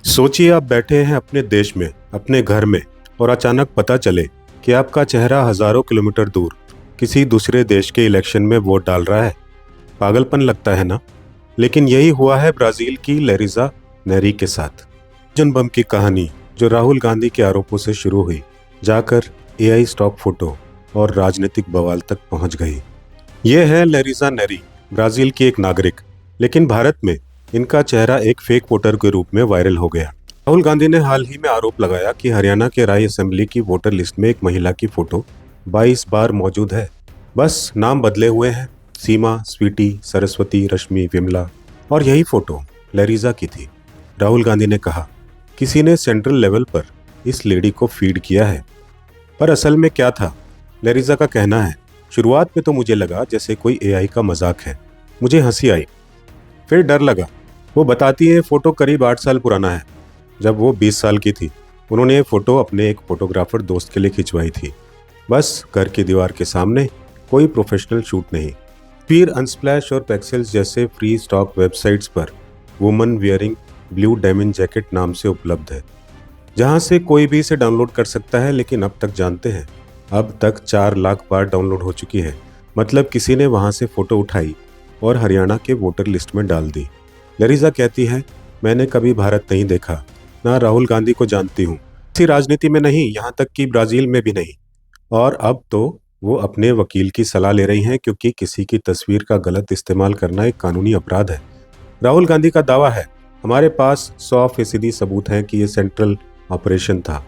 सोचिए आप बैठे हैं अपने देश में, अपने घर में और अचानक पता चले कि आपका चेहरा हजारों किलोमीटर दूर किसी दूसरे देश के इलेक्शन में वोट डाल रहा है। पागलपन लगता है ना? लेकिन यही हुआ है ब्राजील की लेरिजा नेरी के साथ। जन बम की कहानी जो राहुल गांधी के आरोपों से शुरू हुई, जाकर एआई स्टॉक फोटो और राजनीतिक बवाल तक पहुंच गई। ये है लेरिजा नेरी, ब्राजील की एक नागरिक, लेकिन भारत में इनका चेहरा एक फेक वोटर के रूप में वायरल हो गया। राहुल गांधी ने हाल ही में आरोप लगाया कि हरियाणा के राय असेंबली की वोटर लिस्ट में एक महिला की फोटो 22 बार मौजूद है। बस नाम बदले हुए हैं, सीमा, स्वीटी, सरस्वती, रश्मि, विमला, और यही फोटो लेरिजा की थी। राहुल गांधी ने कहा किसी ने सेंट्रल लेवल पर इस लेडी को फीड किया है। पर असल में क्या था? लेरिजा का कहना है, शुरुआत में तो मुझे लगा जैसे कोई एआई का मजाक है। मुझे हंसी आई, फिर डर लगा। वो बताती है फोटो करीब 8 साल पुराना है। जब वो 20 साल की थी, उन्होंने ये फोटो अपने एक फोटोग्राफर दोस्त के लिए खिंचवाई थी। बस घर की दीवार के सामने, कोई प्रोफेशनल शूट नहीं। फिर अनस्प्लैश और पेक्सेल्स जैसे फ्री स्टॉक वेबसाइट्स पर woman wearing blue denim jacket नाम से उपलब्ध है, जहां से कोई भी इसे डाउनलोड कर सकता है। लेकिन अब तक जानते हैं, अब तक 4 लाख बार डाउनलोड हो चुकी है। मतलब किसी ने वहां से फोटो उठाई और हरियाणा के वोटर लिस्ट में डाल दी। लेरिजा कहती है, मैंने कभी भारत नहीं देखा, ना राहुल गांधी को जानती हूँ, किसी राजनीति में नहीं, यहाँ तक कि ब्राजील में भी नहीं। और अब तो वो अपने वकील की सलाह ले रही हैं, क्योंकि किसी की तस्वीर का गलत इस्तेमाल करना एक कानूनी अपराध है। राहुल गांधी का दावा है, हमारे पास 100% सबूत हैं कि ये सेंट्रल ऑपरेशन था।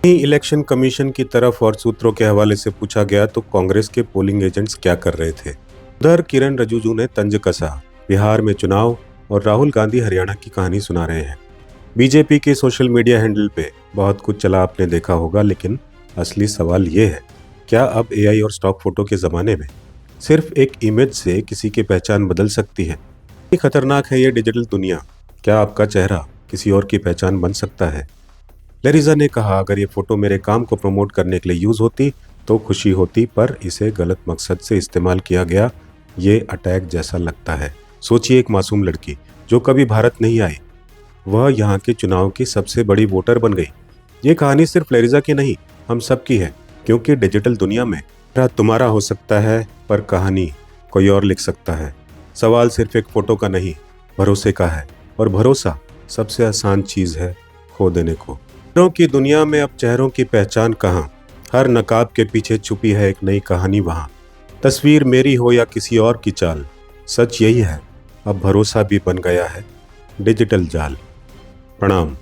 इलेक्शन कमीशन की तरफ और सूत्रों के हवाले से पूछा गया तो कांग्रेस के पोलिंग एजेंट्स क्या कर रहे थे। उधर किरण रिजिजू ने तंज कसा, बिहार में चुनाव और राहुल गांधी हरियाणा की कहानी सुना रहे हैं। बीजेपी के सोशल मीडिया हैंडल पे बहुत कुछ चला, आपने देखा होगा, लेकिन असली सवाल ये है, क्या अब एआई और स्टॉक फोटो के ज़माने में सिर्फ एक इमेज से किसी की पहचान बदल सकती है? कितनी खतरनाक है ये डिजिटल दुनिया। क्या आपका चेहरा किसी और की पहचान बन सकता है? लेरिजा ने कहा, अगर ये फोटो मेरे काम को प्रमोट करने के लिए यूज़ होती तो खुशी होती, पर इसे गलत मकसद से इस्तेमाल किया गया। ये अटैक जैसा लगता है। सोचिए, एक मासूम लड़की जो कभी भारत नहीं आई, वह यहाँ के चुनाव की सबसे बड़ी वोटर बन गई। ये कहानी सिर्फ लेरिजा की नहीं, हम सब की है, क्योंकि डिजिटल दुनिया में तुम्हारा हो सकता है, पर कहानी कोई और लिख सकता है। सवाल सिर्फ एक फोटो का नहीं, भरोसे का है, और भरोसा सबसे आसान चीज़ है खो देने को। चेहरों की दुनिया में अब चेहरों की पहचान कहाँ? हर नकाब के पीछे छुपी है एक नई कहानी वहाँ। तस्वीर मेरी हो या किसी और की चाल, सच यही है, अब भरोसा भी बन गया है डिजिटल जाल। प्रणाम।